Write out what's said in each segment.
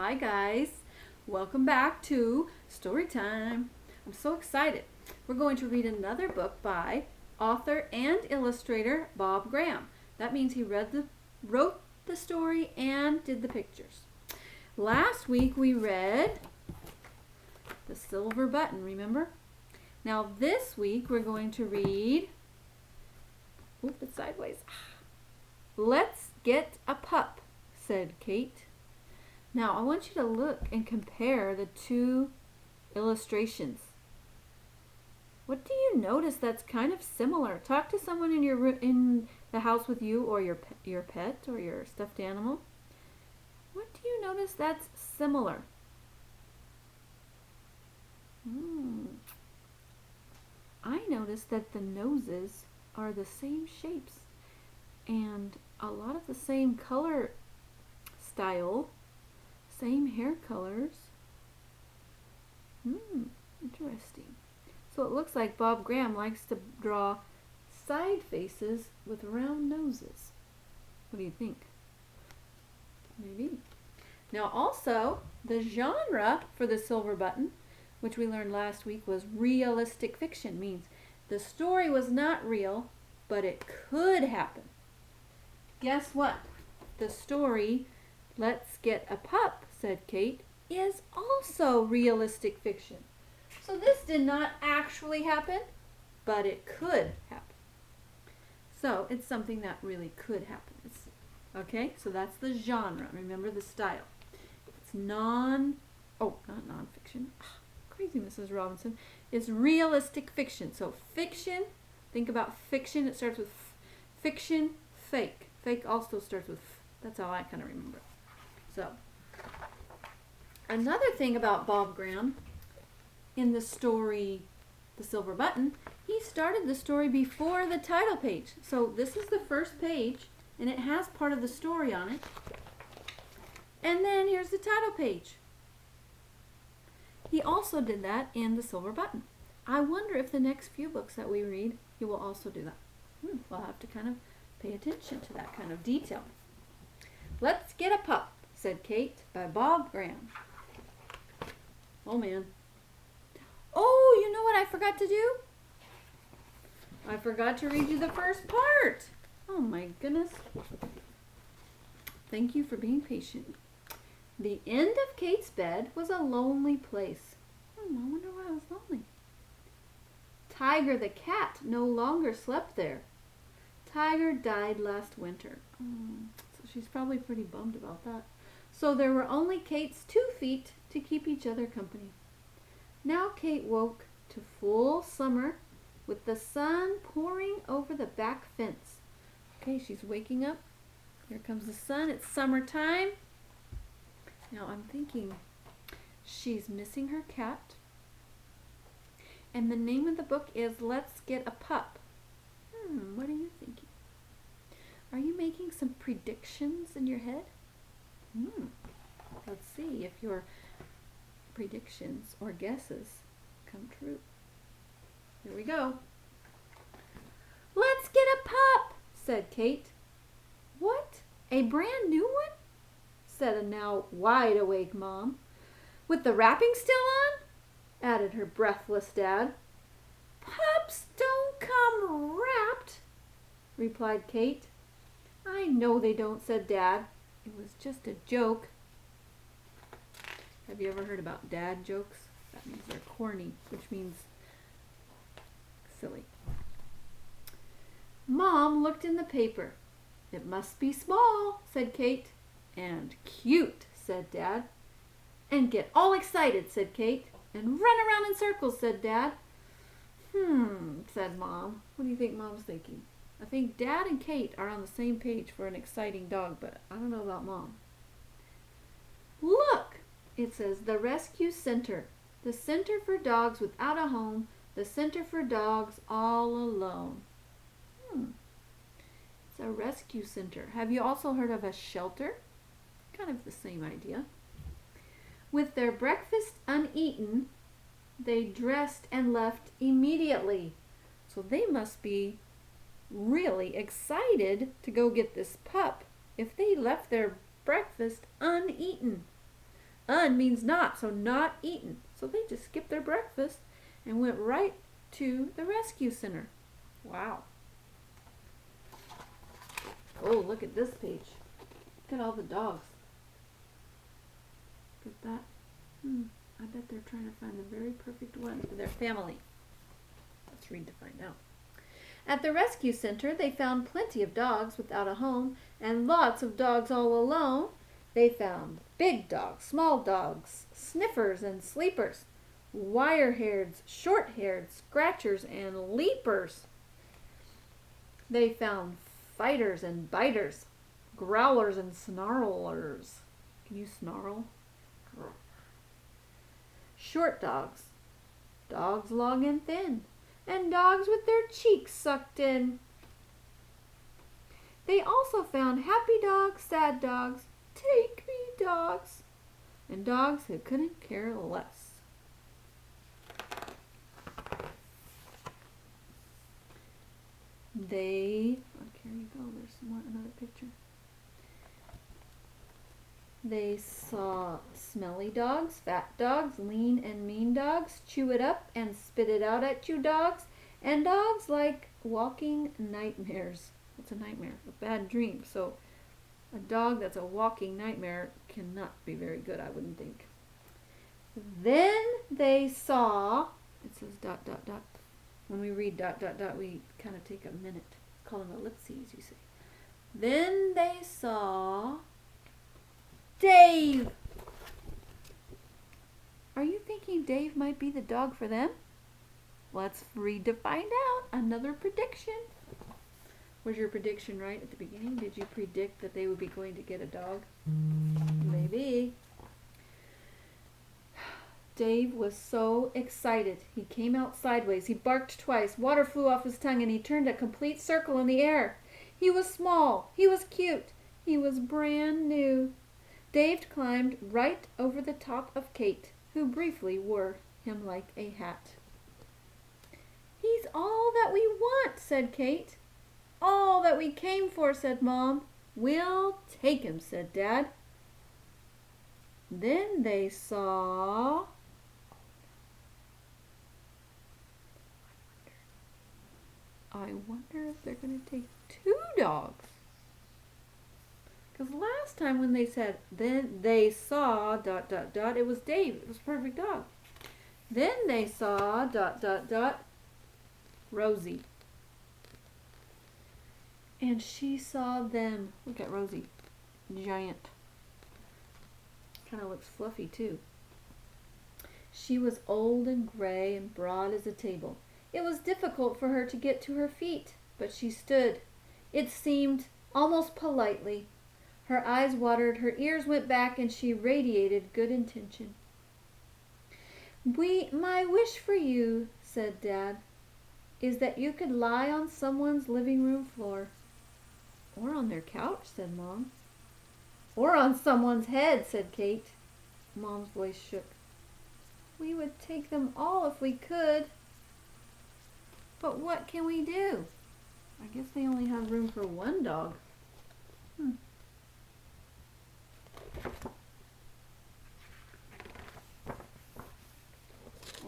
Hi guys, welcome back to Story Time. I'm so excited. We're going to read another book by author and illustrator Bob Graham. That means he wrote the story and did the pictures. Last week we read The Silver Button, remember? Now this week we're going to read, it's sideways. Let's Get a Pup, said Kate. Now I want you to look and compare the two illustrations. What do you notice that's kind of similar? Talk to someone in the house with you, or your pet or your stuffed animal. What do you notice that's similar? I noticed that the noses are the same shapes and a lot of the same color style, same hair colors. Interesting. So it looks like Bob Graham likes to draw side faces with round noses. What do you think? Maybe. Now also, the genre for The Silver Button, which we learned last week, was realistic fiction. Means the story was not real, but it could happen. Guess what? The story, Let's Get a Pup, said Kate, is also realistic fiction. So this did not actually happen, but it could happen. So it's something that really could happen. Okay, so that's the genre. Remember the style. It's not nonfiction. Crazy Mrs. Robinson. It's realistic fiction. So fiction, think about fiction. It starts with fiction, fake. Fake also starts with That's how I kind of remember it. So, another thing about Bob Graham, in the story, The Silver Button, he started the story before the title page. So this is the first page, and it has part of the story on it. And then here's the title page. He also did that in The Silver Button. I wonder if the next few books that we read, he will also do that. We'll have to kind of pay attention to that kind of detail. Let's Get a Pup, said Kate, by Bob Graham. Oh man. Oh, you know what I forgot to do? I forgot to read you the first part. Oh my goodness. Thank you for being patient. The end of Kate's bed was a lonely place. I wonder why it was lonely. Tiger the cat no longer slept there. Tiger died last winter. So she's probably pretty bummed about that. So there were only Kate's 2 feet to keep each other company. Now Kate woke to full summer with the sun pouring over the back fence. Okay, she's waking up. Here comes the sun. It's summertime. Now I'm thinking she's missing her cat. And the name of the book is Let's Get a Pup. What are you thinking? Are you making some predictions in your head? Let's see if your predictions or guesses come true. Here we go. Let's get a pup, said Kate. What? A brand new one? Said a now wide-awake Mom. With the wrapping still on? Added her breathless Dad. Pups don't come wrapped, replied Kate. I know they don't, said Dad. It was just a joke. Have you ever heard about dad jokes? That means they're corny, which means silly. Mom looked in the paper. It must be small, said Kate. And cute, said Dad. And get all excited, said Kate. And run around in circles, said Dad. Said Mom. What do you think Mom's thinking? I think Dad and Kate are on the same page for an exciting dog, but I don't know about Mom. Look, it says, the Rescue Center. The Center for Dogs Without a Home. The Center for Dogs All Alone. It's a rescue center. Have you also heard of a shelter? Kind of the same idea. With their breakfast uneaten, they dressed and left immediately. So they must be really excited to go get this pup if they left their breakfast uneaten. means not, so not eaten. So they just skipped their breakfast and went right to the rescue center. Wow. Oh, look at this page. Look at all the dogs. Look at that. I bet they're trying to find the very perfect one for their family. Let's read to find out. At the rescue center, they found plenty of dogs without a home and lots of dogs all alone. They found big dogs, small dogs, sniffers and sleepers, wire-haired, short-haired, scratchers, and leapers. They found fighters and biters, growlers and snarlers. Can you snarl? Short dogs, dogs long and thin, and dogs with their cheeks sucked in. They also found happy dogs, sad dogs, take me dogs, and dogs who couldn't care less. Here you go, there's another picture. They saw smelly dogs, fat dogs, lean and mean dogs, chew it up and spit it out at you dogs, and dogs like walking nightmares. What's a nightmare? A bad dream. So a dog that's a walking nightmare cannot be very good, I wouldn't think. Then they saw, it says ... When we read ... we kind of take a minute. Call them ellipses, you see. Then they saw Dave. Are you thinking Dave might be the dog for them? Let's read to find out. Another prediction. Was your prediction right at the beginning? Did you predict that they would be going to get a dog? Maybe. Dave was so excited. He came out sideways. He barked twice. Water flew off his tongue and he turned a complete circle in the air. He was small. He was cute. He was brand new. Dave climbed right over the top of Kate, who briefly wore him like a hat. He's all that we want, said Kate. All that we came for, said Mom. We'll take him, said Dad. Then they saw... I wonder if they're going to take 2 dogs. Because last time when they said, then they saw ... it was Dave. It was a perfect dog. Then they saw ... Rosie. And she saw them. Look at Rosie. Giant. Kind of looks fluffy too. She was old and gray and broad as a table. It was difficult for her to get to her feet, but she stood. It seemed almost politely. Her eyes watered, her ears went back, and she radiated good intention. My wish for you, said Dad, is that you could lie on someone's living room floor. Or on their couch, said Mom. Or on someone's head, said Kate. Mom's voice shook. We would take them all if we could. But what can we do? I guess they only have room for 1 dog.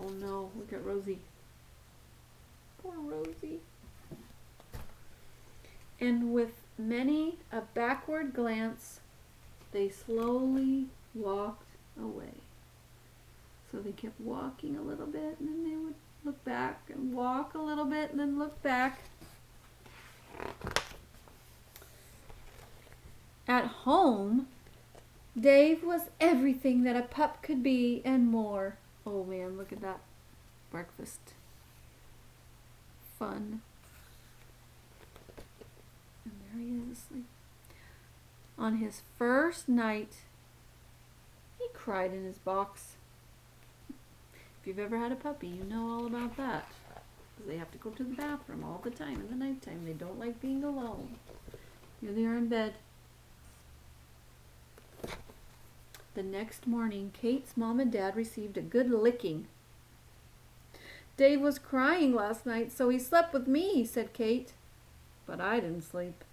Oh no, look at Rosie. Poor Rosie. And with many a backward glance, they slowly walked away. So they kept walking a little bit, and then they would look back and walk a little bit, and then look back. At home, Dave was everything that a pup could be and more. Oh man, look at that breakfast. Fun. And there he is asleep. On his first night, he cried in his box. If you've ever had a puppy, you know all about that. Because they have to go to the bathroom all the time in the nighttime. They don't like being alone. Here they are in bed. The next morning, Kate's mom and dad received a good licking. Dave was crying last night, so he slept with me, said Kate. But I didn't sleep.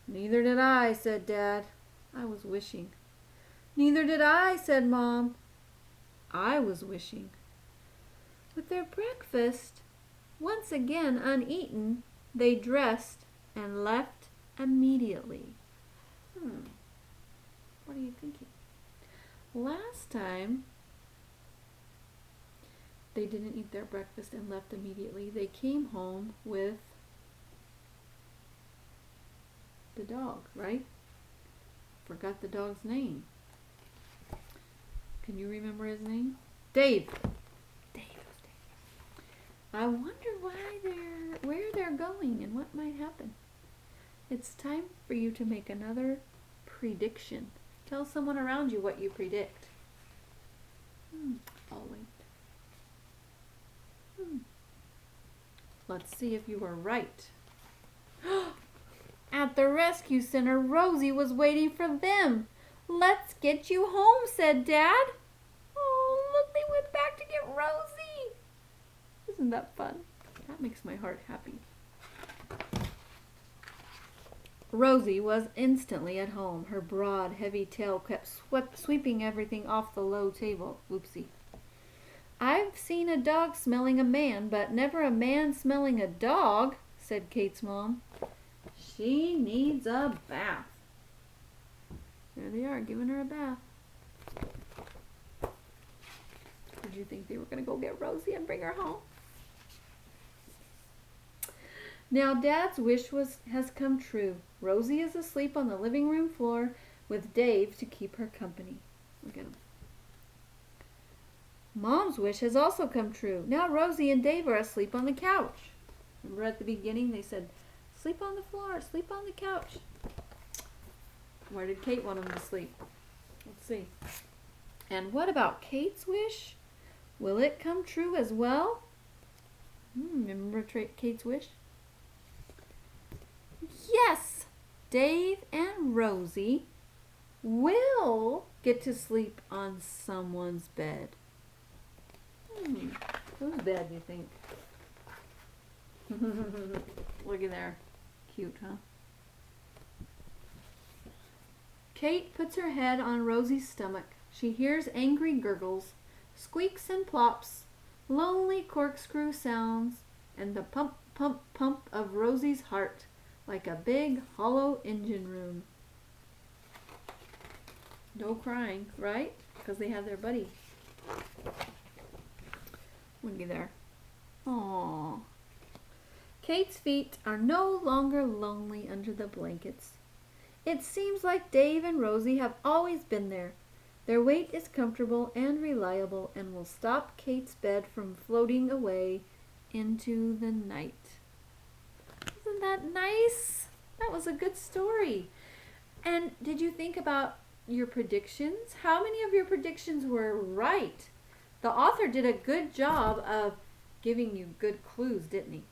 Neither did I, said Dad. I was wishing. Neither did I, said Mom. I was wishing. With their breakfast once again uneaten, they dressed and left immediately. What are you thinking? Last time, they didn't eat their breakfast and left immediately. They came home with the dog, right? Forgot the dog's name. Can you remember his name? Dave. I wonder where they're going and what might happen. It's time for you to make another prediction. Tell someone around you what you predict. I'll wait. Let's see if you were right. At the rescue center, Rosie was waiting for them. Let's get you home, said Dad. Oh, look, they went back to get Rosie. Isn't that fun? That makes my heart happy. Rosie was instantly at home. Her broad, heavy tail kept sweeping everything off the low table. Whoopsie. I've seen a dog smelling a man, but never a man smelling a dog, said Kate's mom. She needs a bath. There they are, giving her a bath. Did you think they were going to go get Rosie and bring her home? Now Dad's wish has come true. Rosie is asleep on the living room floor with Dave to keep her company. Look at him. Mom's wish has also come true. Now Rosie and Dave are asleep on the couch. Remember at the beginning they said, sleep on the floor, sleep on the couch. Where did Kate want them to sleep? Let's see. And what about Kate's wish? Will it come true as well? Remember Kate's wish? Yes! Dave and Rosie will get to sleep on someone's bed. Whose bed do you think? Looky there. Cute, huh? Kate puts her head on Rosie's stomach. She hears angry gurgles, squeaks and plops, lonely corkscrew sounds, and the pump, pump, pump of Rosie's heart, like a big hollow engine room. No crying, right? Because they have their buddy. Looky there. Aww. Kate's feet are no longer lonely under the blankets. It seems like Dave and Rosie have always been there. Their weight is comfortable and reliable and will stop Kate's bed from floating away into the night. Isn't that nice? That was a good story. And did you think about your predictions? How many of your predictions were right? The author did a good job of giving you good clues, didn't he?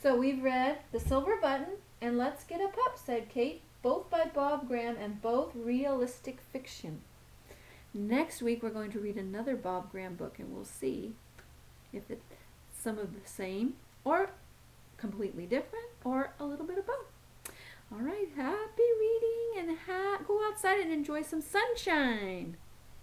So we've read The Silver Button and Let's Get a Pup, said Kate, both by Bob Graham and both realistic fiction. Next week we're going to read another Bob Graham book and we'll see if it's some of the same or completely different or a little bit of both. All right, happy reading and go outside and enjoy some sunshine.